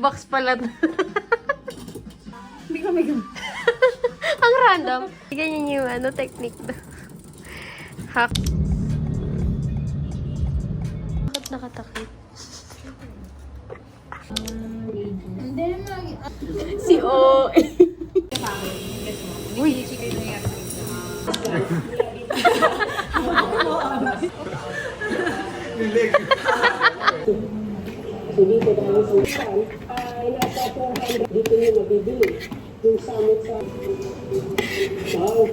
box pala. Hindi ko may Ang random. Ganyan yung technique na. Hack. Bakit nakatakip? Hindi na. Si O. Uy! Hindi ko dahil sa isang ay nasa 400 dito nyo mabibili. Yung samot sa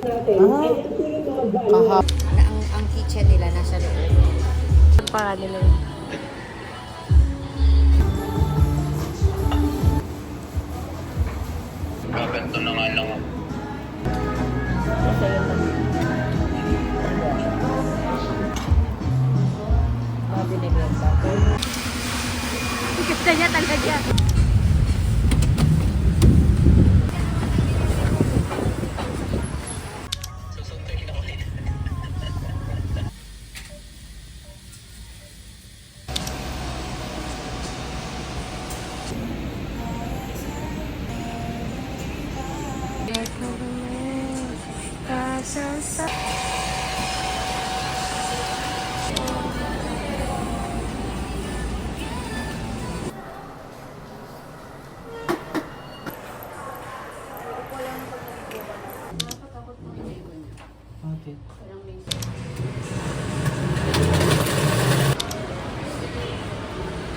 natin. Ay ito yung mga van. Ang kitchen nila nasa loob. Ang pangalan nila. Gaganda na nga lang ako. Binigyan sa akin. Ganda niya talaga.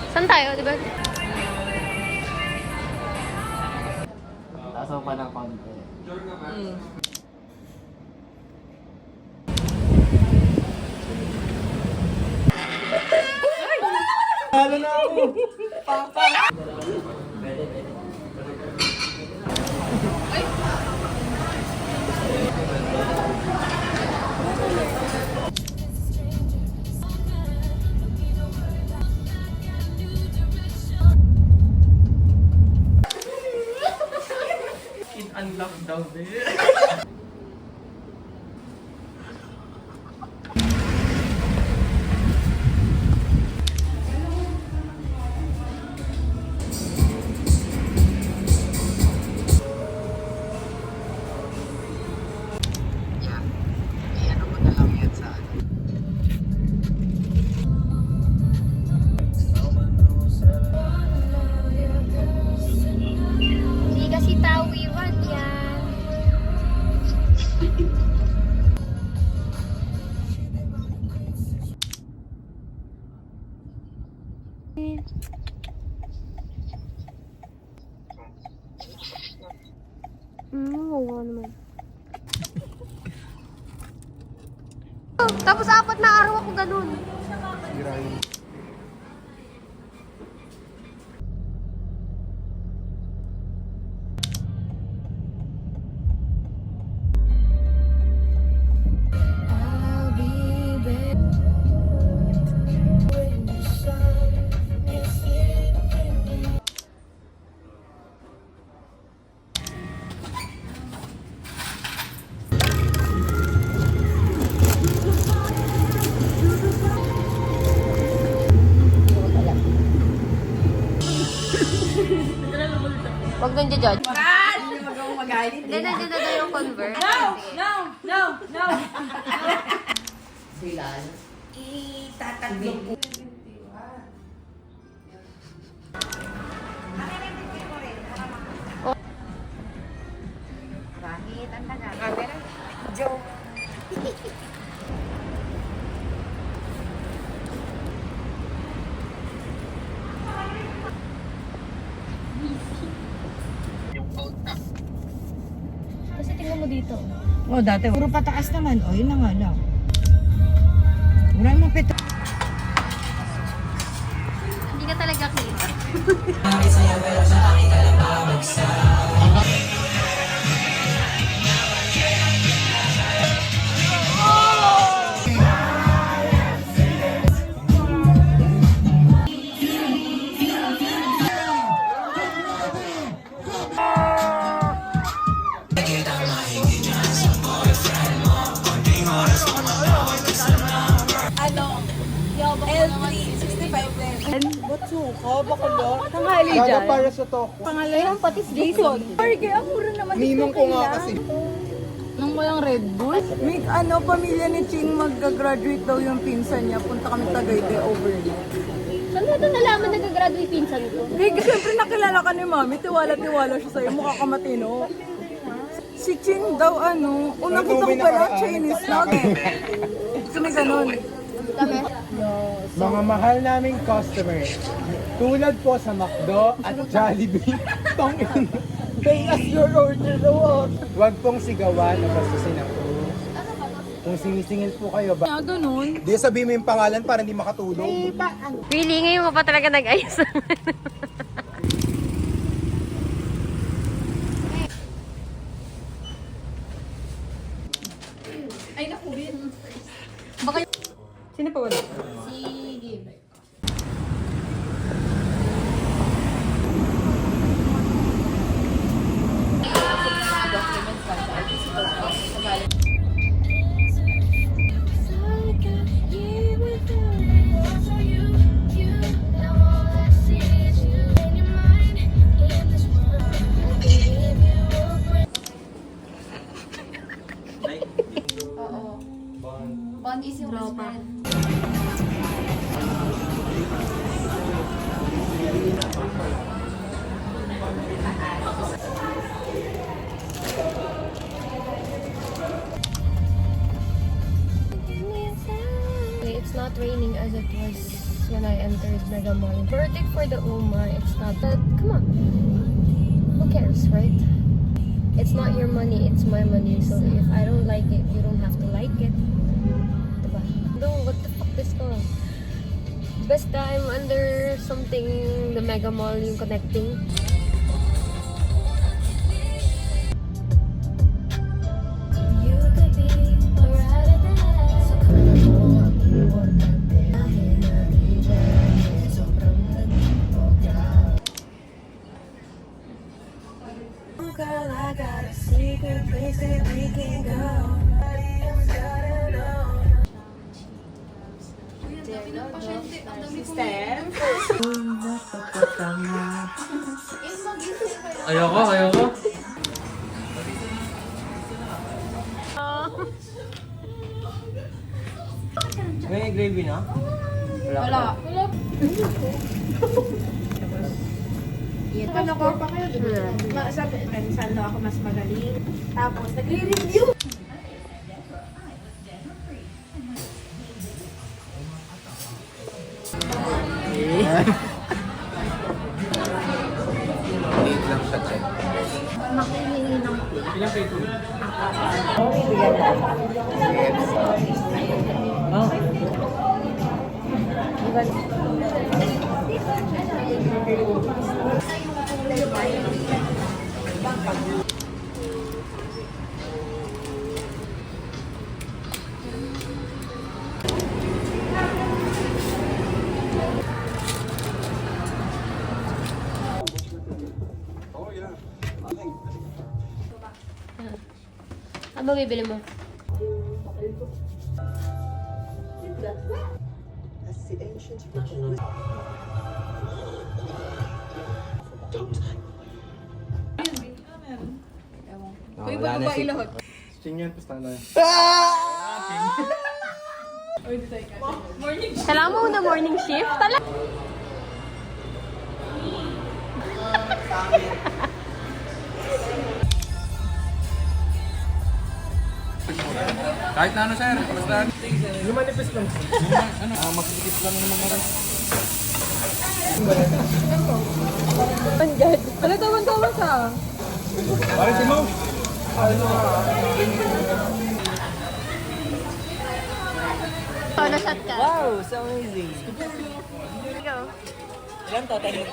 Saan tayo, di ba? Tasaw pa ng konti. Halo na ako! Papa! In-unlock daw, be. Hindi kasi tawiran yan. Oo naman. Tapos 4 na araw ako ganun. Huwag nang judge. Hindi magawa magalit. Hindi na daw yung convert. No! Bilal. Itatagbin ko. Kahit ang tagal. Camera. Joke. Kasi tingnan mo dito. Oh, dati. Puro pataas naman. Oh, yun na nga lang. Wala namang pito. Hindi ka talaga kita. L3, 65 din. Buti Suka, bakla. Tanghali Gaga dyan. para sa toko. Pangalan, patis Jason. Ay, kaya mura naman. Ninong ko nga kasi. Nang walang Red Bull? May pamilya ni Ching mag-graduate daw yung pinsan niya. Punta kami Tagaytay overnight. Saan mo ito nalaman nag-graduate pinsan ko? Rick, siyempre nakilala ka ni Mami. Tiwala-tiwala siya sa'yo. Mukha ka matino. Si Ching daw unang kita ko pala Chinese vlog eh. Kami ganun. Mga mahal naming customer, tulad po sa McDo at Jollibee, tongin, pay as your order daw. Huwag pong sigawan o bastusin ang crew. Kung sinisingil po kayo ba? Kaya ganun. Di sabihin mo yung pangalan para hindi makatulog. Really? Ngayon ka pa talaga nag-ayos. Sino pa wala? Bond is yung best friend. It's not raining as it was when I entered Mega Mall. Verdict for the Uma, it's not that. Come on. Who cares, right? It's not your money, it's my money. So if I don't like it, you don't have to like it. Diba? No, what the fuck this ko? Best time under something, the Mega Mall, yung connecting. You could be right at that. So girl, I got a secret place that we can go. Ayoko. May gravy na? Wala. Ano ko pa kayo doon? Sabi, saan daw ako mas magaling. Tapos, nagre-review. Eat lang siya tayo. Ilang peso? Ano bibili mo? Uy, ba't ba ilahot? Ching yan, pusta na yan. Kailangan mo na morning shift? Talaga? Kahit na ano sir, basta lumanipis lang. Magsikip lang naman rin. Panggad. Wala tawan-tawan sa. Pare si Mo. Oh, na-shot ka. Wow, so amazing. Go. Ilan to? 10.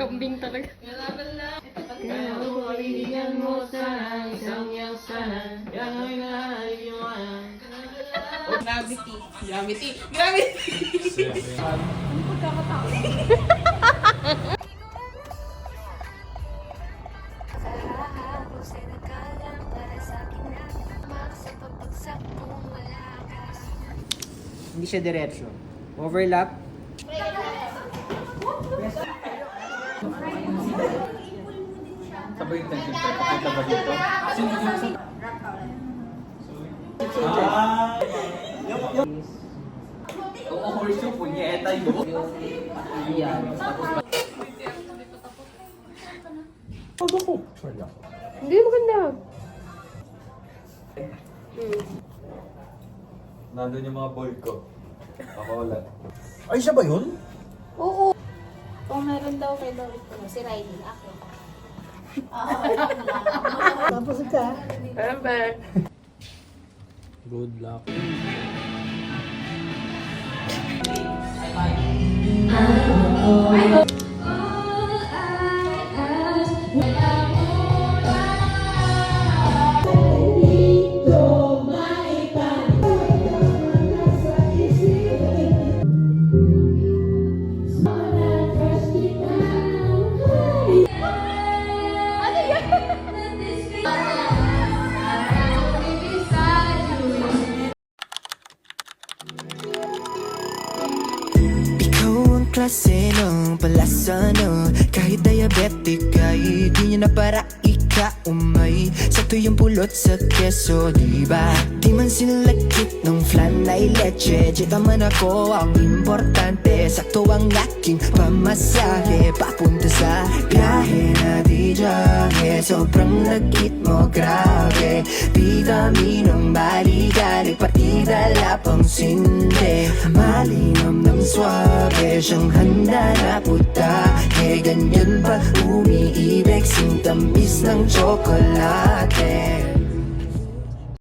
Kambing talaga. Hindi siya diretso. Overlap. Sabay yung tangkip. Pakita ba dito? Oo, horse yung punyeta yun. Hindi maganda. Nandun yung mga boy ko. Ako wala. Ay, siya ba yun? Oo. Kung meron daw kay David ko, si Riley, ako. Good luck. Ikaw ang klase ng palasano. Kahit diabetic ay di niya na para ika-umay. Sakto yung pulot sa keso, diba? Di man sila cute ng flan ay leche. Jeta man ako ang importante. Sakto ang aking pamasahe papunta sa biyahe na di jahe. Sobrang lagkit mo, grabe. Vitaminong maligalig, pati dala pang sinde. Malinam ng swabe, siyang handa na putahe. Ganyan pa umiibig, sintamis ng tsokolate.